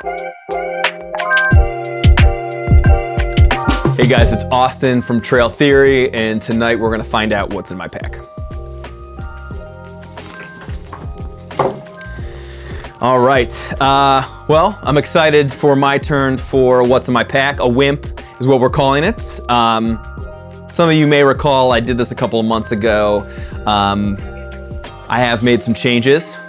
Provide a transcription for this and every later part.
Hey guys, it's Austin from Trail Theory, and tonight we're gonna find out what's in my pack. All right, well, I'm excited for my turn for what's in my pack. A WIMP is what we're calling it. Some of you may recall I did this a couple of months ago. I have made some changes.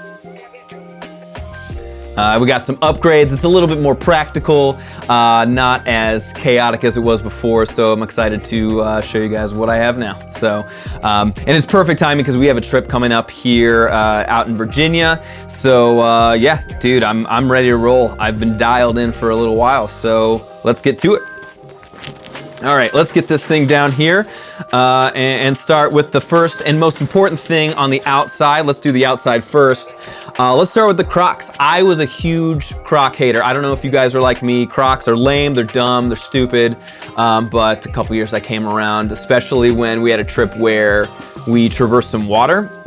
We got some upgrades. It's a little bit more practical, not as chaotic as it was before, so I'm excited to show you guys what I have now. So, and it's perfect timing because we have a trip coming up here out in Virginia. So yeah, dude, I'm ready to roll. I've been dialed in for a little while, so let's get to it. All right, let's get this thing down here and start with the first and most important thing on the outside. Let's do the outside first. Let's start with the Crocs. I was a huge Croc hater. I don't know if you guys are like me. Crocs are lame, they're dumb, they're stupid. But a couple years I came around, especially when we had a trip where we traversed some water.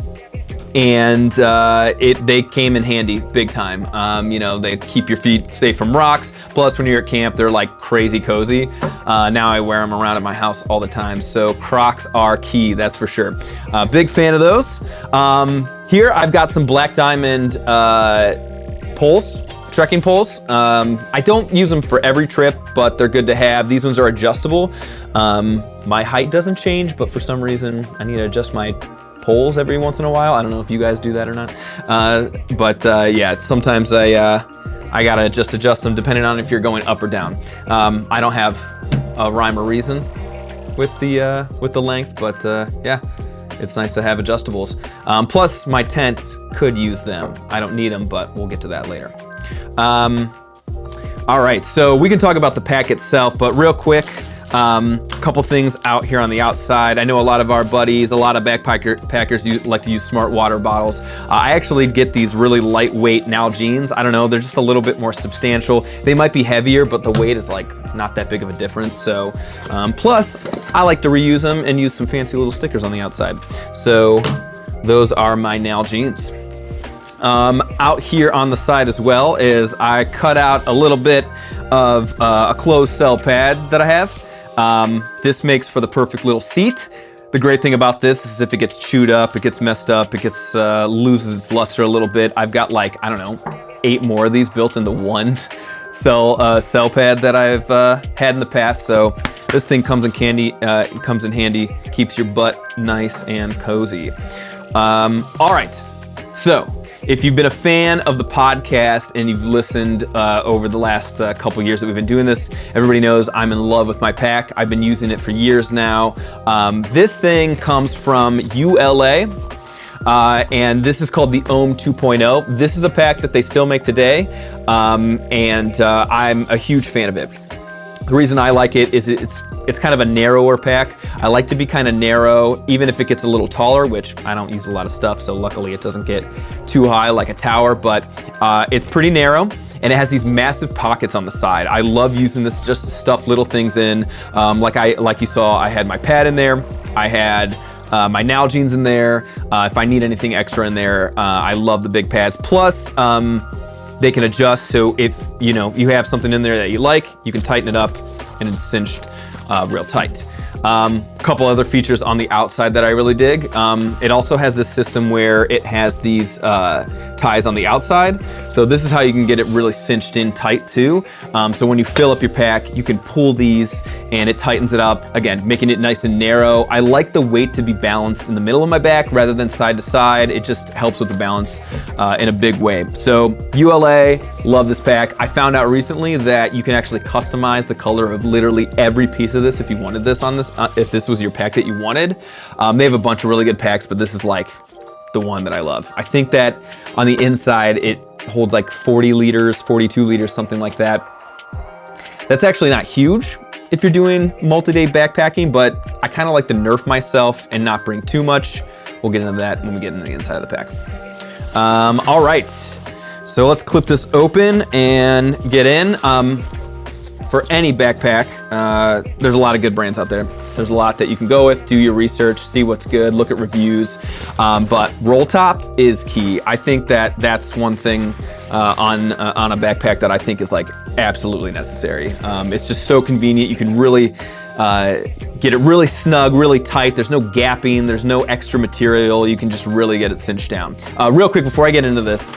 And they came in handy big time. You know, they keep your feet safe from rocks. Plus, when you're at camp, they're like crazy cozy. Now I wear them around at my house all the time. So Crocs are key, that's for sure. Big fan of those. Here I've got some Black Diamond poles, trekking poles. I don't use them for every trip, but they're good to have. These ones are adjustable. My height doesn't change, but for some reason I need to adjust my poles every once in a while. I don't know if you guys do that or not. Yeah, sometimes I gotta just adjust them depending on if you're going up or down. I don't have a rhyme or reason with the length, but yeah, it's nice to have adjustables. Plus my tent could use them. I don't need them, but we'll get to that later. All right, so we can talk about the pack itself, but real quick, a couple things out here on the outside. I know a lot of our buddies, a lot of backpackers like to use smart water bottles. I actually get these really lightweight Nalgene's. I don't know, they're just a little bit more substantial. They might be heavier, but the weight is like not that big of a difference. So, plus I like to reuse them and use some fancy little stickers on the outside. So those are my Nalgene's. Out here on the side as well is I cut out a little bit of a closed cell pad that I have. This makes for the perfect little seat. The great thing about this is if it gets chewed up, it gets messed up, it gets loses its luster a little bit. I've got like, I don't know, 8 more of these built into one cell pad that I've had in the past. So this thing comes in handy, keeps your butt nice and cozy. All right, so if you've been a fan of the podcast and you've listened over the last couple years that we've been doing this, everybody knows I'm in love with my pack. I've been using it for years now. This thing comes from ULA, and this is called the Ohm 2.0. This is a pack that they still make today, and I'm a huge fan of it. The reason I like it is it's kind of a narrower pack. I like to be kind of narrow, even if it gets a little taller, which I don't use a lot of stuff, so luckily it doesn't get too high like a tower, but it's pretty narrow, and it has these massive pockets on the side. I love using this just to stuff little things in. Like you saw, I had my pad in there. I had my Nalgene's in there. If I need anything extra in there, I love the big pads. Plus, they can adjust, so if you have something in there that you like, you can tighten it up and it's cinched real tight. Couple other features on the outside that I really dig. It also has this system where it has these ties on the outside. So this is how you can get it really cinched in tight too. So when you fill up your pack, you can pull these and it tightens it up, again, making it nice and narrow. I like the weight to be balanced in the middle of my back rather than side to side. It just helps with the balance in a big way. So ULA, love this pack. I found out recently that you can actually customize the color of literally every piece of this if you wanted this on this, if this was your pack that you wanted. They have a bunch of really good packs, but this is like the one that I love. I think that on the inside, it holds like 40 liters, 42 liters, something like that. That's actually not huge if you're doing multi-day backpacking, but I kind of like to nerf myself and not bring too much. We'll get into that when we get into the inside of the pack. All right, so let's clip this open and get in. For any backpack, there's a lot of good brands out there. There's a lot that you can go with, do your research, see what's good, look at reviews, but roll top is key. I think that that's one thing on a backpack that I think is like absolutely necessary. It's just so convenient. You can really get it really snug, really tight. There's no gapping, there's no extra material. You can just really get it cinched down. Real quick before I get into this,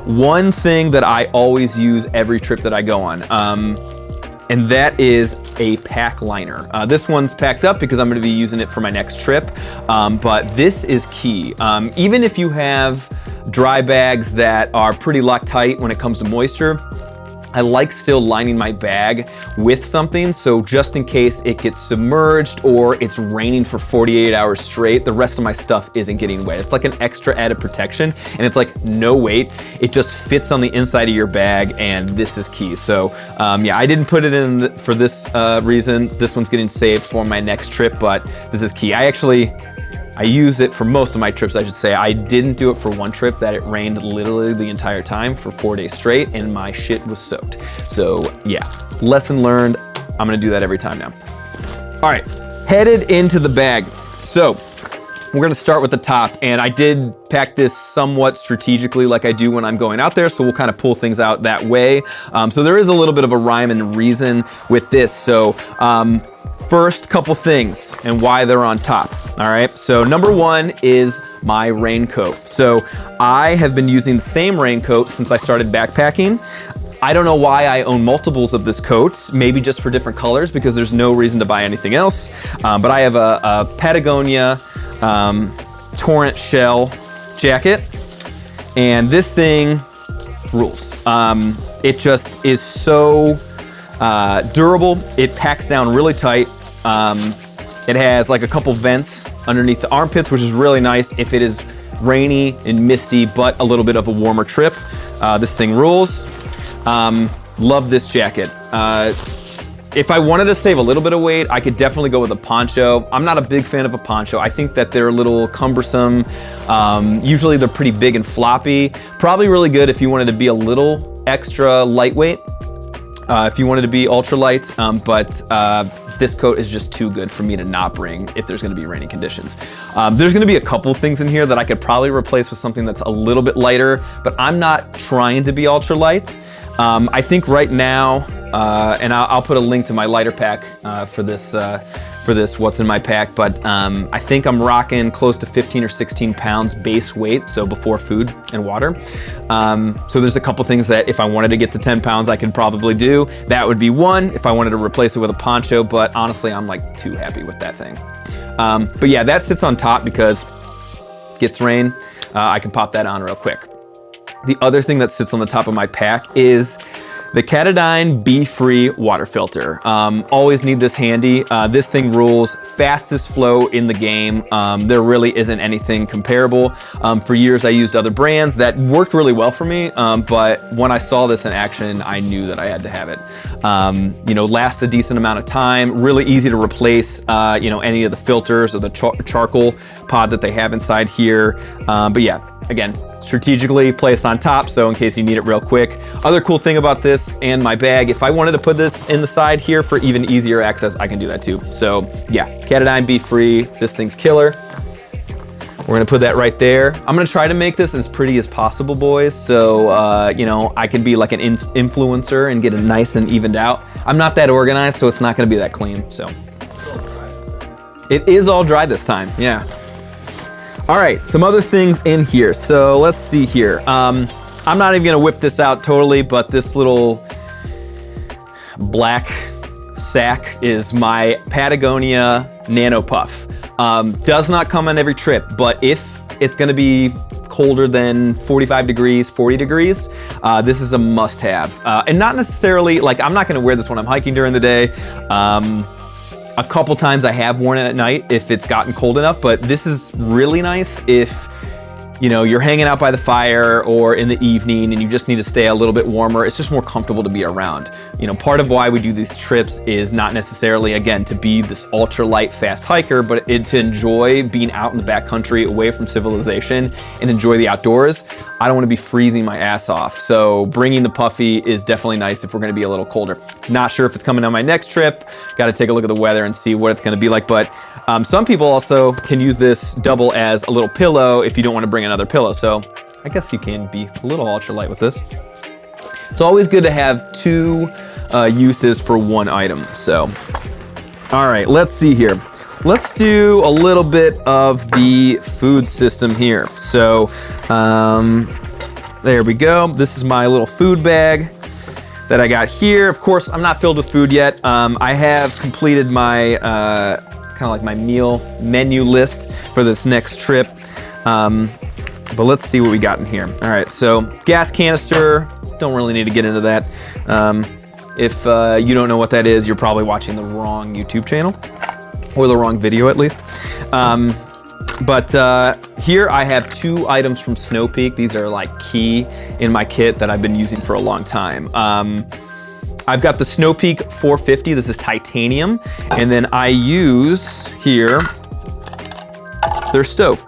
one thing that I always use every trip that I go on, and that is a pack liner. This one's packed up because I'm gonna be using it for my next trip, but this is key. Even if you have dry bags that are pretty Loctite when it comes to moisture, I like still lining my bag with something, so just in case it gets submerged or it's raining for 48 hours straight, the rest of my stuff isn't getting wet. It's like an extra added protection, and it's like no weight. It just fits on the inside of your bag, and this is key. So yeah, I didn't put it in for this reason. This one's getting saved for my next trip, but this is key. I use it for most of my trips, I should say. I didn't do it for one trip that it rained literally the entire time for 4 days straight, and my shit was soaked. So yeah, lesson learned. I'm gonna do that every time now. All right, headed into the bag. So we're gonna start with the top, and I did pack this somewhat strategically like I do when I'm going out there, so we'll kind of pull things out that way. So there is a little bit of a rhyme and reason with this. So first couple things and why they're on top. All right, so number one is my raincoat. So I have been using the same raincoat since I started backpacking. I don't know why I own multiples of this coat, maybe just for different colors because there's no reason to buy anything else. But I have a Patagonia Torrent Shell jacket, and this thing rules. It just is so durable. It packs down really tight. It has like a couple vents underneath the armpits, which is really nice if it is rainy and misty, but a little bit of a warmer trip. This thing rules. Love this jacket. If I wanted to save a little bit of weight, I could definitely go with a poncho. I'm not a big fan of a poncho. I think that they're a little cumbersome. Usually they're pretty big and floppy. Probably really good if you wanted to be a little extra lightweight. If you wanted to be ultralight, but this coat is just too good for me to not bring if there's gonna be rainy conditions. There's gonna be a couple things in here that I could probably replace with something that's a little bit lighter, but I'm not trying to be ultralight. I think right now, and I'll put a link to my lighter pack for this what's in my pack, but I think I'm rocking close to 15 or 16 pounds base weight, so before food and water. So there's a couple things that if I wanted to get to 10 pounds, I could probably do. That would be one, if I wanted to replace it with a poncho, but honestly, I'm like too happy with that thing. But yeah, that sits on top because gets rain, I can pop that on real quick. The other thing that sits on the top of my pack is the Katadyn Be-Free water filter. Always need this handy. This thing rules. Fastest flow in the game. There really isn't anything comparable. For years I used other brands that worked really well for me, but when I saw this in action, I knew that I had to have it. You know, lasts a decent amount of time, really easy to replace, you know, any of the filters or the charcoal pod that they have inside here. But yeah, again, strategically placed on top, so in case you need it real quick. Other cool thing about this and my bag, if I wanted to put this in the side here for even easier access, I can do that too. So yeah, Katadyn Be-Free, this thing's killer. We're gonna put that right there. I'm gonna try to make this as pretty as possible, boys, so you know, I can be like an influencer and get it nice and evened out. I'm not that organized, so it's not gonna be that clean, so. It is all dry this time, yeah. All right, some other things in here. So let's see here. I'm not even gonna whip this out totally, but this little black sack is my Patagonia Nano Puff. Does not come on every trip, but if it's gonna be colder than 45 degrees, 40 degrees, this is a must have. And not necessarily, like I'm not gonna wear this when I'm hiking during the day. A couple times I have worn it at night if it's gotten cold enough, but this is really nice if, you know, you're hanging out by the fire or in the evening and you just need to stay a little bit warmer. It's just more comfortable to be around. You know, part of why we do these trips is not necessarily, again, to be this ultralight fast hiker, but to enjoy being out in the backcountry away from civilization and enjoy the outdoors. I don't want to be freezing my ass off. So bringing the puffy is definitely nice if we're going to be a little colder. Not sure if it's coming on my next trip. Got to take a look at the weather and see what it's going to be like. But some people also can use this double as a little pillow if you don't want to bring another pillow. So I guess you can be a little ultralight with this. It's always good to have two uses for one item. So, all right, let's see here. Let's do a little bit of the food system here. So, there we go. This is my little food bag that I got here. Of course, I'm not filled with food yet. I have completed my kind of like my meal menu list for this next trip. But let's see what we got in here. All right, so gas canister. Don't really need to get into that. If you don't know what that is, you're probably watching the wrong YouTube channel, or the wrong video at least. But here I have two items from Snow Peak. These are like key in my kit that I've been using for a long time. I've got the Snow Peak 450. This is titanium. And then I use here their stove.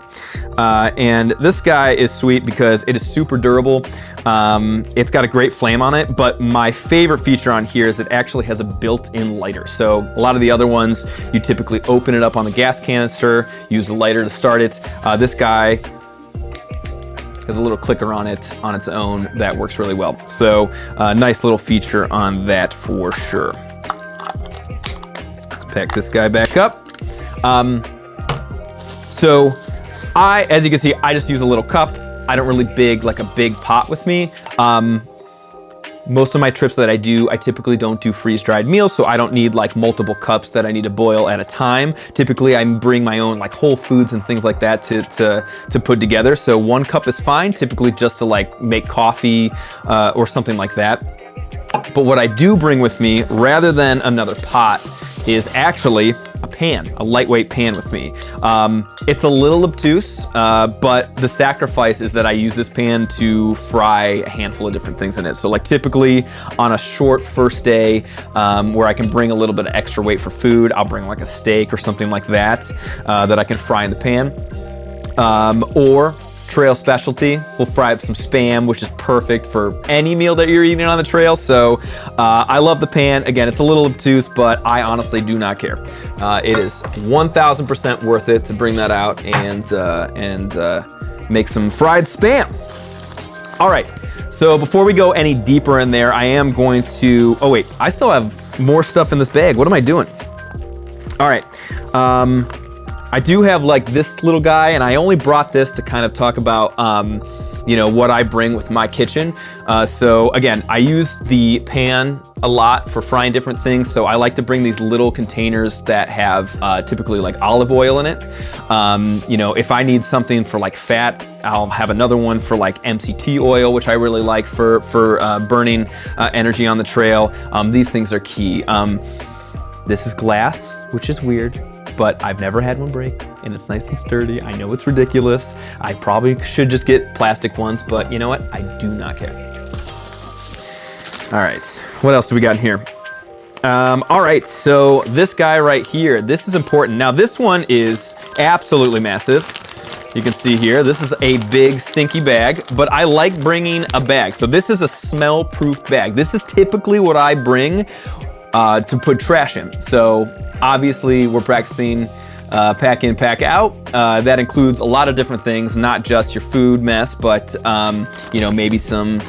And this guy is sweet because it is super durable. It's got a great flame on it, but my favorite feature on here is it actually has a built-in lighter. So a lot of the other ones, you typically open it up on the gas canister, use the lighter to start it. This guy has a little clicker on it on its own that works really well. So nice little feature on that for sure. Let's pack this guy back up. So as you can see, I just use a little cup. I don't really like a big pot with me. Most of my trips that I do, I typically don't do freeze-dried meals, so I don't need like multiple cups that I need to boil at a time. Typically, I bring my own like whole foods and things like that to put together. So one cup is fine, typically just to like make coffee or something like that. But what I do bring with me, rather than another pot, is actually a pan, a lightweight pan with me. It's a little obtuse, but the sacrifice is that I use this pan to fry a handful of different things in it. So like typically on a short first day where I can bring a little bit of extra weight for food, I'll bring like a steak or something like that that I can fry in the pan. Or trail specialty, we'll fry up some Spam, which is perfect for any meal that you're eating on the trail. So I love the pan. Again, it's a little obtuse, but I honestly do not care. It is 1000% worth it to bring that out and make some fried Spam. All right, so before we go any deeper in there, I am going to, oh wait, I still have more stuff in this bag. What am I doing? All right. I do have like this little guy, and I only brought this to kind of talk about, you know, what I bring with my kitchen. So again, I use the pan a lot for frying different things. So I like to bring these little containers that have typically like olive oil in it. You know, if I need something for like fat, I'll have another one for like MCT oil, which I really like for burning energy on the trail. These things are key. This is glass, which is weird, but I've never had one break, and it's nice and sturdy. I know it's ridiculous. I probably should just get plastic ones, but you know what? I do not care. All right, what else do we got in here? All right, so this guy right here, this is important. Now this one is absolutely massive. You can see here, this is a big stinky bag, but I like bringing a bag. So this is a smell-proof bag. This is typically what I bring to put trash in. So obviously we're practicing pack in, pack out. That includes a lot of different things, not just your food mess, but you know, maybe some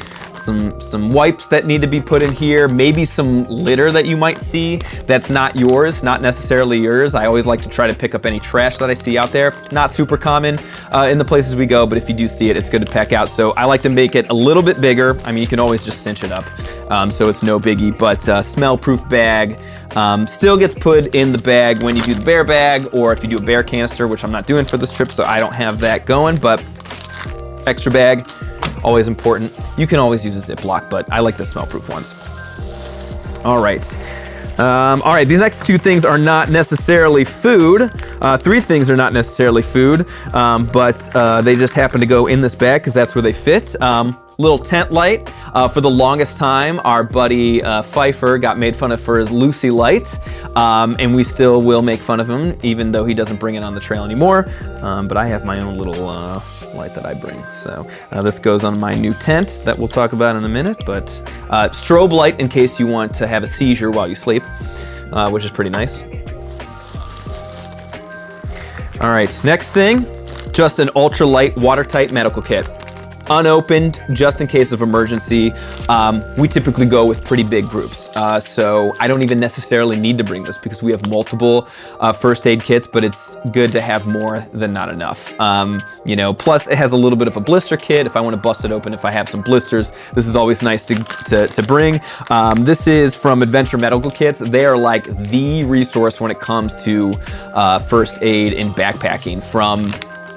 wipes that need to be put in here, maybe some litter that you might see that's not yours, not necessarily yours. I always like to try to pick up any trash that I see out there. Not super common in the places we go, but if you do see it, it's good to pack out. So I like to make it a little bit bigger. I mean, you can always just cinch it up, so it's no biggie, but smell-proof bag. Still gets put in the bag when you do the bear bag, or if you do a bear canister, which I'm not doing for this trip, so I don't have that going, but extra bag, always important. You can always use a Ziploc, but I like the smell-proof ones. All right. All right, these next two things are not necessarily food. Three things are not necessarily food, but they just happen to go in this bag because that's where they fit. Little tent light. For the longest time, our buddy Pfeiffer got made fun of for his Lucy light, and we still will make fun of him, even though he doesn't bring it on the trail anymore. But I have my own little light that I bring. So this goes on my new tent that we'll talk about in a minute, but strobe light in case you want to have a seizure while you sleep, which is pretty nice. All right, next thing, just an ultralight watertight medical kit. unopened, just in case of emergency. We typically go with pretty big groups. So I don't even necessarily need to bring this because we have multiple first aid kits, but it's good to have more than not enough. You know, plus it has a little bit of a blister kit if I want to bust it open, if I have some blisters. This is always nice to bring. This is from Adventure Medical Kits. They are like the resource when it comes to first aid and backpacking. From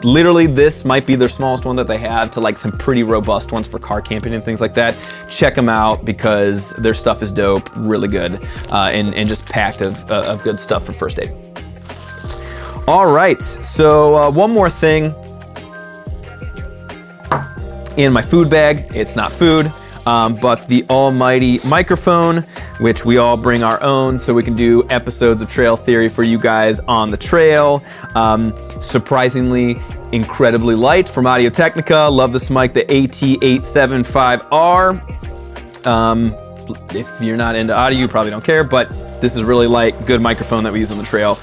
literally, this might be their smallest one that they have to like some pretty robust ones for car camping and things like that. Check them out because their stuff is dope, really good, and just packed of good stuff for first aid. All right, so one more thing in my food bag. It's not food, but the almighty microphone, which we all bring our own so we can do episodes of Trail Theory for you guys on the trail. Surprisingly, incredibly light from Audio Technica. Love this mic, the AT875R. If you're not into audio, you probably don't care, but this is really light, good microphone that we use on the trail.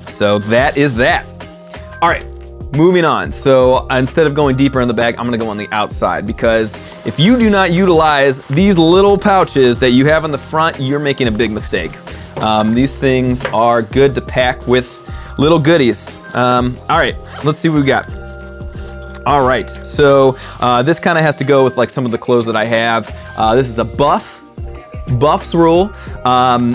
So that is that. All right. Moving on, so instead of going deeper in the bag, I'm gonna go on the outside because if you do not utilize these little pouches that you have on the front, you're making a big mistake. These things are good to pack with little goodies. All right, let's see what we got. All right, so this kind of has to go with like some of the clothes that I have. This is a Buff's rule.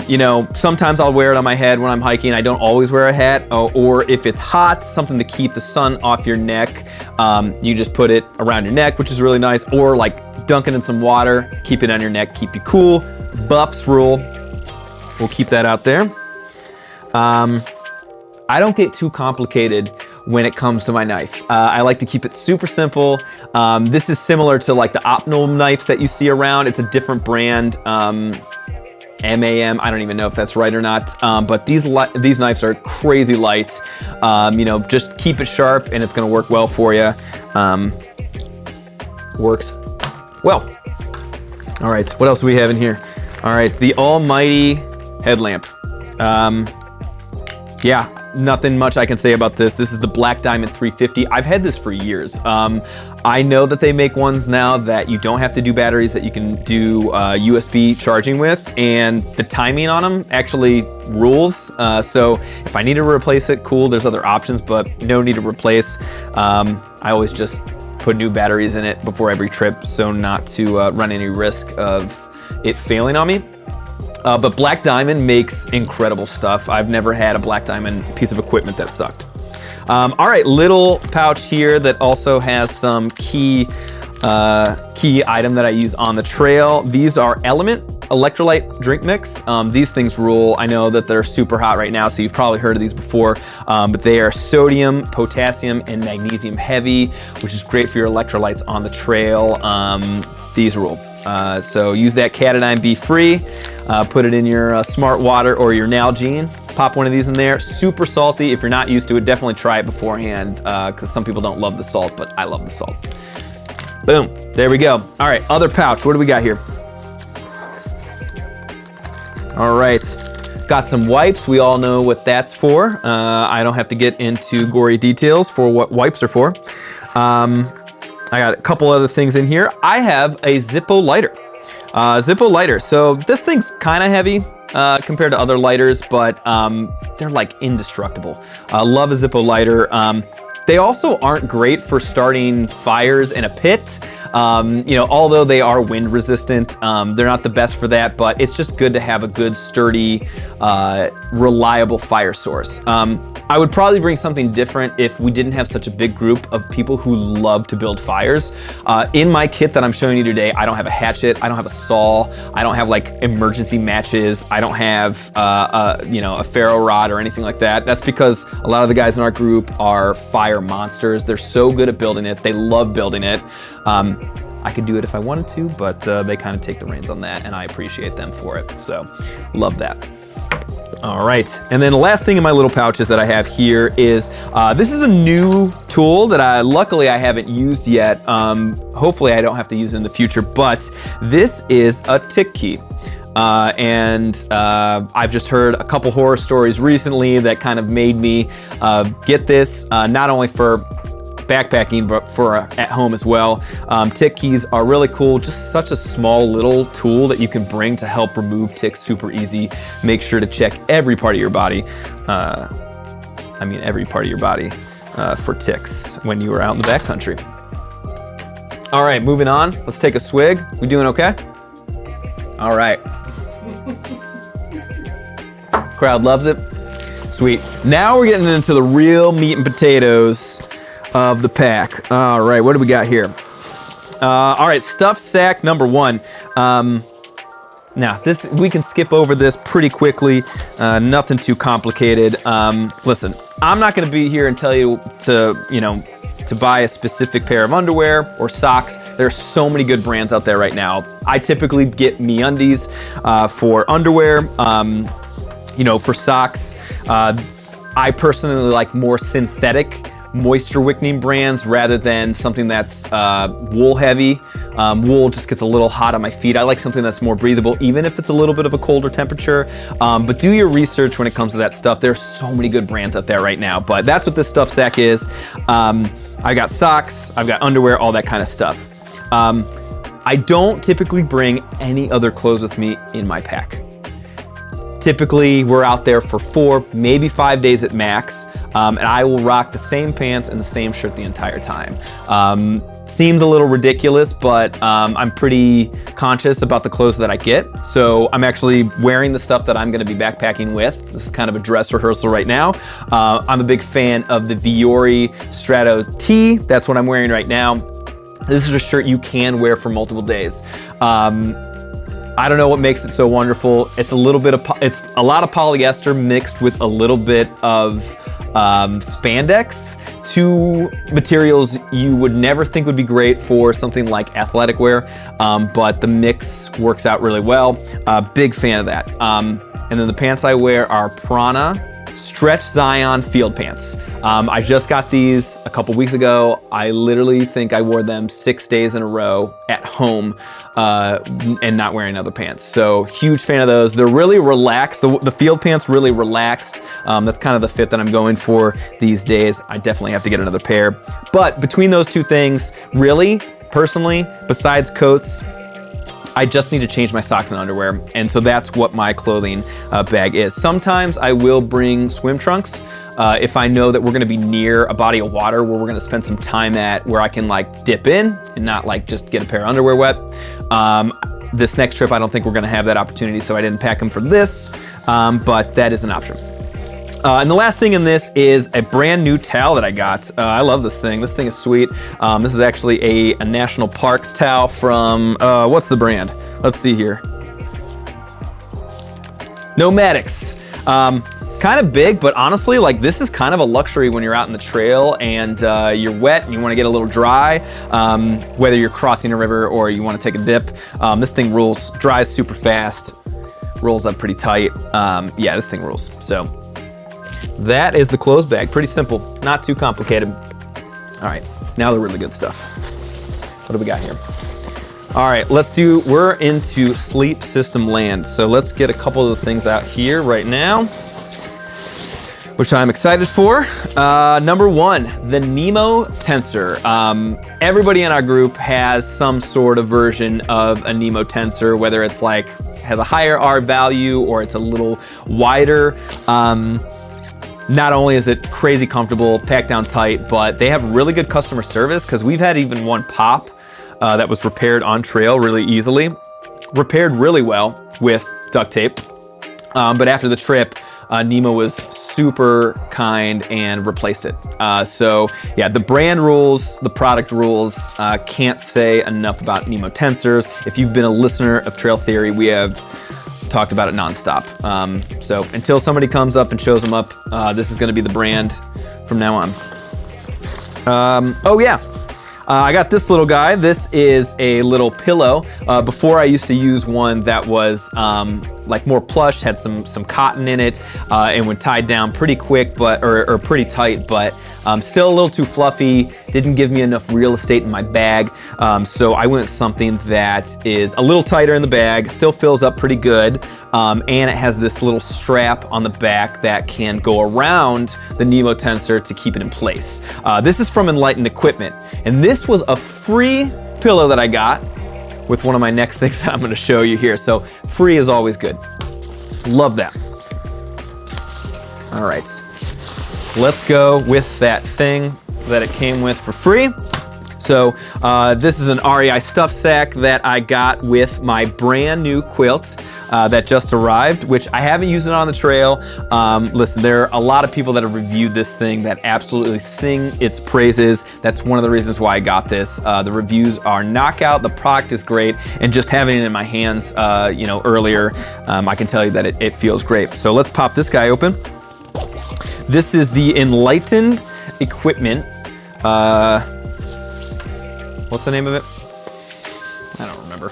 You know, sometimes I'll wear it on my head when I'm hiking. I don't always wear a hat, or if it's hot, something to keep the sun off your neck. You just put it around your neck, which is really nice, or like dunk it in some water, keep it on your neck, keep you cool. Buff's rule. We'll keep that out there. I don't get too complicated when it comes to my knife. I like to keep it super simple. This is similar to like the Optimum knives that you see around. It's a different brand, MAM, I don't even know if that's right or not, but these knives are crazy light. You know, just keep it sharp and it's gonna work well for you. Works well. All right, what else do we have in here? All right, the almighty headlamp. Yeah, nothing much I can say about this. This is the Black Diamond 350. I've had this for years. I know that they make ones now that you don't have to do batteries, that you can do USB charging with, and the timing on them actually rules. So if I need to replace it, cool, there's other options, but no need to replace. I always just put new batteries in it before every trip so not to run any risk of it failing on me. But Black Diamond makes incredible stuff. I've never had a Black Diamond piece of equipment that sucked. All right, little pouch here that also has some key item that I use on the trail. These are Element electrolyte drink mix. These things rule. I know that they're super hot right now, so you've probably heard of these before, but they are sodium, potassium, and magnesium heavy, which is great for your electrolytes on the trail. These rule. So use that Catadine Be Free, put it in your Smart Water or your Nalgene, pop one of these in there. Super salty. If you're not used to it, definitely try it beforehand, because some people don't love the salt, but I love the salt. Boom, there we go. All right, other pouch, what do we got here? All right, got some wipes. We all know what that's for. I don't have to get into gory details for what wipes are for. I got a couple other things in here. I have a Zippo lighter. Zippo lighter. So this thing's kind of heavy compared to other lighters, but they're like indestructible. Love a Zippo lighter. They also aren't great for starting fires in a pit. You know, although they are wind resistant, they're not the best for that, but it's just good to have a good, sturdy, reliable fire source. I would probably bring something different if we didn't have such a big group of people who love to build fires. In my kit that I'm showing you today, I don't have a hatchet, I don't have a saw, I don't have like emergency matches, I don't have you know, a ferro rod or anything like that. That's because a lot of the guys in our group are fire monsters. They're so good at building it, they love building it. I could do it if I wanted to, but they kind of take the reins on that, and I appreciate them for it. So, love that. All right, and then the last thing in my little pouches that I have here is, this is a new tool that luckily I haven't used yet. Hopefully I don't have to use it in the future, but this is a tick key. I've just heard a couple horror stories recently that kind of made me get this, not only for backpacking, but for at home as well. Tick keys are really cool. Just such a small little tool that you can bring to help remove ticks super easy. Make sure to check every part of your body. Every part of your body for ticks when you are out in the backcountry. All right, moving on. Let's take a swig. We doing okay? All right. Crowd loves it. Sweet. Now we're getting into the real meat and potatoes of the pack. All right, what do we got here? All right, stuffed sack number 1. Now, we can skip over this pretty quickly. Nothing too complicated. Listen, I'm not gonna be here and tell you to buy a specific pair of underwear or socks. There's so many good brands out there right now. I typically get MeUndies for underwear. For socks, I personally like more synthetic moisture wicking brands rather than something that's wool heavy. Wool just gets a little hot on my feet. I like something that's more breathable, even if it's a little bit of a colder temperature. But do your research when it comes to that stuff. There's so many good brands out there right now, but that's what this stuff sack is. I got socks, I've got underwear, all that kind of stuff. I don't typically bring any other clothes with me in my pack. Typically, we're out there for 4, maybe 5 days at max, and I will rock the same pants and the same shirt the entire time. Seems a little ridiculous, but I'm pretty conscious about the clothes that I get. So I'm actually wearing the stuff that I'm gonna be backpacking with. This is kind of a dress rehearsal right now. I'm a big fan of the Viore Strato tee. That's what I'm wearing right now. This is a shirt you can wear for multiple days. I don't know what makes it so wonderful. It's a lot of polyester mixed with a little bit of spandex. 2 materials you would never think would be great for something like athletic wear, but the mix works out really well. Big fan of that. And then the pants I wear are Prana Stretch Zion Field Pants. I just got these a couple weeks ago. I literally think I wore them 6 days in a row at home and not wearing other pants. So huge fan of those. They're really relaxed. The field pants really relaxed. That's kind of the fit that I'm going for these days. I definitely have to get another pair. But between those 2 things, really, personally, besides coats, I just need to change my socks and underwear. And so that's what my clothing bag is. Sometimes I will bring swim trunks if I know that we're gonna be near a body of water where we're gonna spend some time at, where I can like dip in and not like just get a pair of underwear wet. This next trip, I don't think we're gonna have that opportunity, so I didn't pack them for this, but that is an option. And the last thing in this is a brand new towel that I got. I love this thing. This thing is sweet. This is actually a National Parks towel from, what's the brand? Let's see here. Nomadics. Kind of big, but honestly, like this is kind of a luxury when you're out in the trail and you're wet and you want to get a little dry, whether you're crossing a river or you want to take a dip. This thing rules. Dries super fast, rolls up pretty tight. Yeah, this thing rules. So that is the clothes bag. Pretty simple, not too complicated. All right, now the really good stuff. What do we got here? All right, we're into sleep system land. So let's get a couple of the things out here right now, which I'm excited for. Number 1, the Nemo Tensor. Everybody in our group has some sort of version of a Nemo Tensor, whether it's like has a higher R value or it's a little wider. Not only is it crazy comfortable, packed down tight, but they have really good customer service because we've had even one pop that was repaired on trail really easily. Repaired really well with duct tape. But after the trip, Nemo was super kind and replaced it. So yeah, the brand rules, the product rules. Can't say enough about Nemo Tensors. If you've been a listener of Trail Theory, we have talked about it nonstop. So until somebody comes up and shows them up, this is gonna be the brand from now on. Oh yeah, I got this little guy. This is a little pillow. Before I used to use one that was like more plush, had some cotton in it, and when tied down pretty quick, or pretty tight, but Still a little too fluffy, didn't give me enough real estate in my bag. So I went with something that is a little tighter in the bag, still fills up pretty good, and it has this little strap on the back that can go around the Nemo tensor to keep it in place. This is from Enlightened Equipment, and this was a free pillow that I got with one of my next things that I'm gonna show you here. So free is always good. Love that. All right, let's go with that thing that it came with for free. So this is an REI stuff sack that I got with my brand new quilt that just arrived, which I haven't used it on the trail. Listen, there are a lot of people that have reviewed this thing that absolutely sing its praises. That's one of the reasons why I got this. The reviews are knockout, the product is great, and just having it in my hands earlier, I can tell you that it feels great. So let's pop this guy open. This is the Enlightened Equipment. What's the name of it? I don't remember.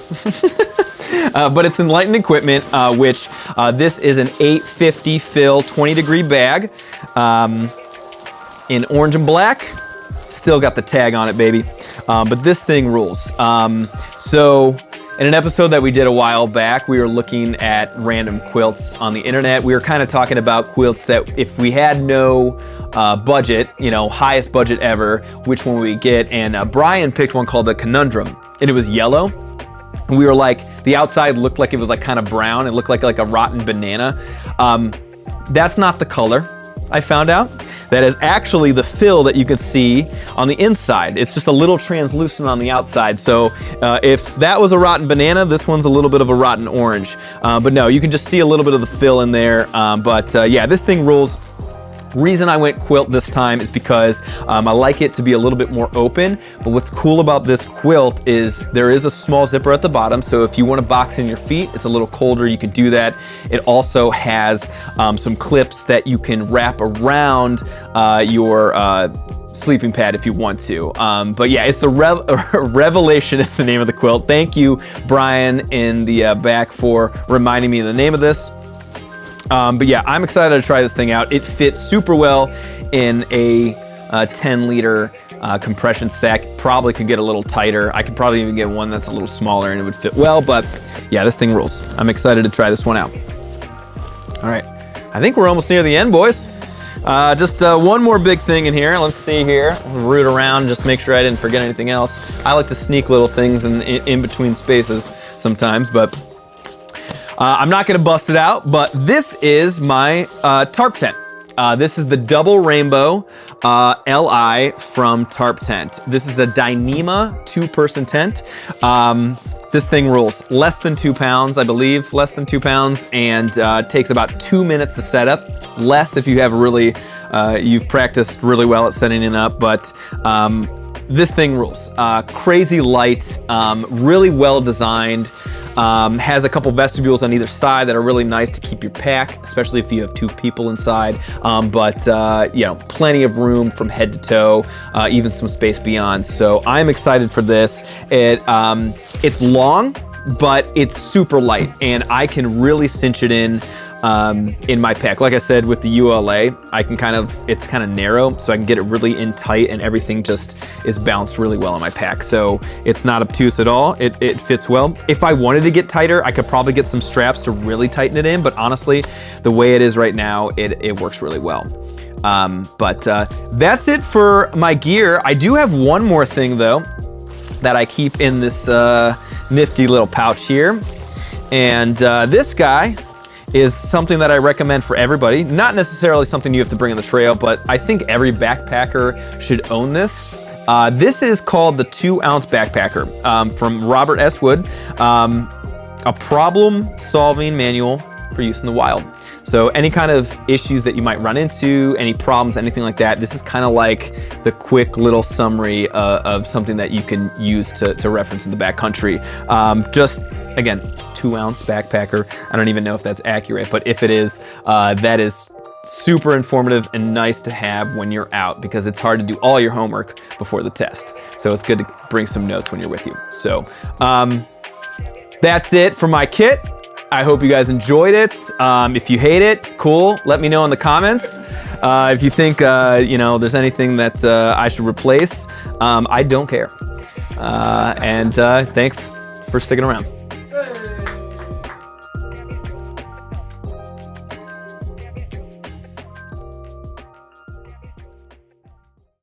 But it's Enlightened Equipment, which this is an 850 fill 20-degree bag in orange and black. Still got the tag on it, baby. But this thing rules. So in an episode that we did a while back, we were looking at random quilts on the internet. We were kind of talking about quilts that if we had no budget, highest budget ever, which one would we get? And Brian picked one called the Conundrum, and it was yellow. And we were like, the outside looked like it was like kind of brown. It looked like a rotten banana. That's not the color, I found out. That is actually the fill that you can see on the inside. It's just a little translucent on the outside. So if that was a rotten banana, this one's a little bit of a rotten orange. But no, you can just see a little bit of the fill in there. Yeah, this thing rules. Reason I went quilt this time is because I like it to be a little bit more open, but what's cool about this quilt is there is a small zipper at the bottom, so if you want to box in your feet, it's a little colder, you can do that. It also has some clips that you can wrap around your sleeping pad if you want to. But yeah, it's the Revelation is the name of the quilt. Thank you, Brian, in the back for reminding me of the name of this. But yeah, I'm excited to try this thing out. It fits super well in a 10-liter compression sack. Probably could get a little tighter. I could probably even get one that's a little smaller and it would fit well, but yeah, this thing rules. I'm excited to try this one out. All right, I think we're almost near the end, boys. Just one more big thing in here. Let's see here. Root around, just make sure I didn't forget anything else. I like to sneak little things in between spaces sometimes, but I'm not gonna bust it out, but this is my tarp tent. This is the Double Rainbow LI from Tarp Tent. This is a Dyneema 2-person tent. This thing rules. Less than 2 pounds, I believe, less than 2 pounds, and takes about 2 minutes to set up. Less if you have you've practiced really well at setting it up, but this thing rules. Crazy light, really well designed. Has a couple vestibules on either side that are really nice to keep your pack, especially if you have 2 people inside. Plenty of room from head to toe, even some space beyond. So I'm excited for this. It's long, but it's super light, and I can really cinch it in my pack. Like I said, with the ULA, it's kind of narrow, so I can get it really in tight, and everything just is balanced really well in my pack. So it's not obtuse at all. It fits well. If I wanted to get tighter, I could probably get some straps to really tighten it in, but honestly, the way it is right now, it works really well. That's it for my gear. I do have one more thing though that I keep in this nifty little pouch here, and this guy is something that I recommend for everybody. Not necessarily something you have to bring on the trail, but I think every backpacker should own this. This is called the 2-ounce backpacker from Robert S. Wood, a problem-solving manual for use in the wild. So any kind of issues that you might run into, any problems, anything like that, this is kind of like the quick little summary of something that you can use to reference in the backcountry. Just, again, 2-ounce backpacker. I don't even know if that's accurate, but if it is, that is super informative and nice to have when you're out, because it's hard to do all your homework before the test. So it's good to bring some notes when you're with you. So that's it for my kit. I hope you guys enjoyed it. If you hate it, cool, let me know in the comments. If you think, you know, there's anything that I should replace, I don't care. And thanks for sticking around.